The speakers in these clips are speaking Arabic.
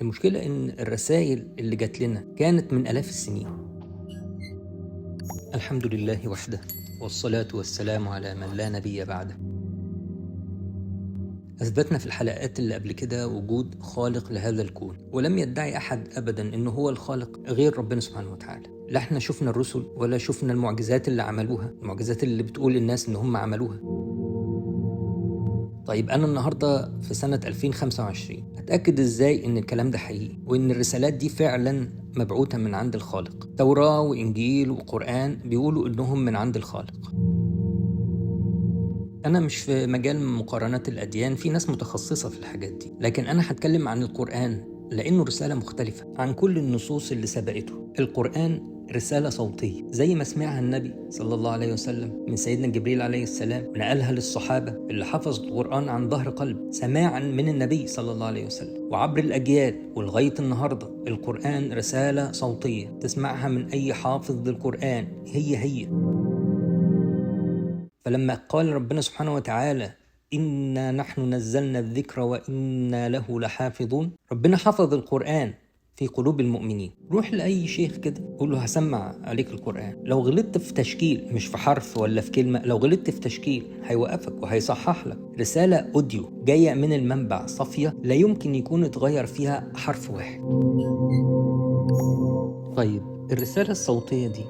المشكلة إن الرسائل اللي جات لنا كانت من آلاف السنين. الحمد لله وحده، والصلاة والسلام على من لا نبي بعده. أثبتنا في الحلقات اللي قبل كده وجود خالق لهذا الكون، ولم يدعي أحد أبدا إنه هو الخالق غير ربنا سبحانه وتعالى. لا احنا شفنا الرسل ولا شفنا المعجزات اللي عملوها، المعجزات اللي بتقول للناس إن هم عملوها. طيب أنا النهاردة في سنة 2025 أتأكد إزاي إن الكلام ده حقيقي وإن الرسالات دي فعلا مبعوثة من عند الخالق؟ توراة وإنجيل وقرآن بيقولوا إنهم من عند الخالق. أنا مش في مجال مقارنات الأديان، في ناس متخصصة في الحاجات دي، لكن أنا هتكلم عن القرآن لأنه رسالة مختلفة عن كل النصوص اللي سبقته. القرآن رسالة صوتية زي ما سمعها النبي صلى الله عليه وسلم من سيدنا جبريل عليه السلام، ونقلها للصحابة اللي حفظوا القرآن عن ظهر قلب سماعا من النبي صلى الله عليه وسلم، وعبر الأجيال ولغاية النهاردة القرآن رسالة صوتية تسمعها من أي حافظ للقرآن هي. فلما قال ربنا سبحانه وتعالى إنا نحن نزلنا الذكر وإنا له لحافظون، ربنا حفظ القرآن في قلوب المؤمنين. روح لأي شيخ كده قول له هسمع عليك القرآن، لو غلطت في تشكيل مش في حرف ولا في كلمة، لو غلطت في تشكيل هيوقفك وهيصحح لك. رسالة أوديو جاية من المنبع صافية لا يمكن يكون اتغير فيها حرف واحد. طيب الرسالة الصوتية دي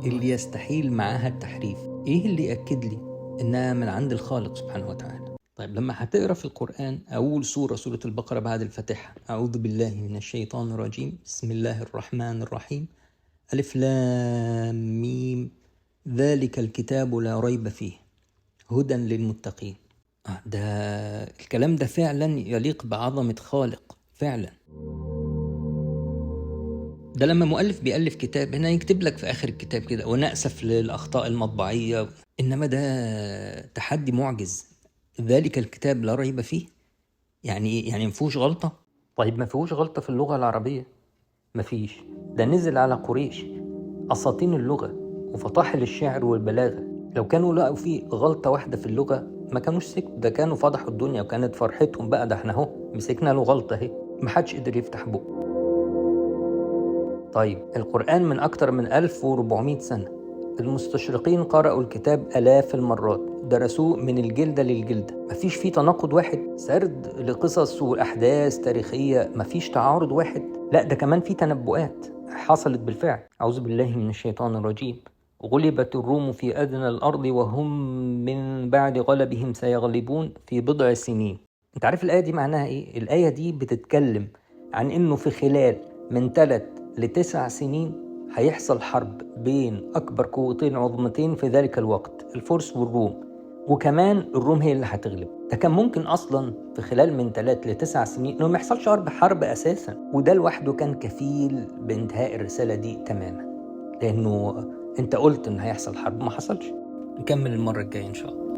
اللي يستحيل معاها التحريف، ايه اللي يأكد لي انها من عند الخالق سبحانه وتعالى؟ طيب لما هتقرأ في القرآن أول سورة البقرة بعد الفاتحة، أعوذ بالله من الشيطان الرجيم، بسم الله الرحمن الرحيم، ألف لام ميم، ذلك الكتاب لا ريب فيه هدى للمتقين. ده الكلام ده فعلا يليق بعظمة خالق فعلا. ده لما مؤلف بيألف كتاب هنا يكتب لك في آخر الكتاب كده ونأسف للأخطاء المطبعية، إنما ده تحدي معجز. ذلك الكتاب لا ريب فيه، يعني إيه؟ يعني مفيهوش غلطة؟ طيب ما فيهوش غلطة في اللغة العربية؟ مفيش. ده نزل على قريش أساطين اللغة وفطاحل الشعر والبلاغة، لو كانوا لقوا فيه غلطة واحدة في اللغة ما كانوش سكتوا، ده كانوا فضحوا الدنيا وكانت فرحتهم بقى، ده احنا اهو مسكنا له غلطة اهي، محدش قدر يفتح بقه. طيب القرآن من أكتر من 1400 سنة، المستشرقين قرأوا الكتاب آلاف المرات، درسوه من الجلدة للجلدة، مفيش فيه تناقض واحد، سرد لقصص وأحداث تاريخية، مفيش تعارض واحد، لا ده كمان فيه تنبؤات حصلت بالفعل. أعوذ بالله من الشيطان الرجيم، غلبت الروم في أدنى الأرض وهم من بعد غلبهم سيغلبون في بضع سنين. انت عارف الآية دي معناها إيه؟ الآية دي بتتكلم عن إنه في خلال من 3 ل9 سنين هيحصل حرب بين أكبر قوتين عظمتين في ذلك الوقت، الفرس والروم، وكمان الروم هي اللي هتغلب. ده كان ممكن أصلا في خلال من 3 ل9 سنين إنه ما يحصلش حرب أساسا، وده لوحده كان كفيل بانتهاء الرسالة دي تماما، لأنه أنت قلت إن هيحصل حرب ما حصلش. نكمل المرة الجاية إن شاء الله.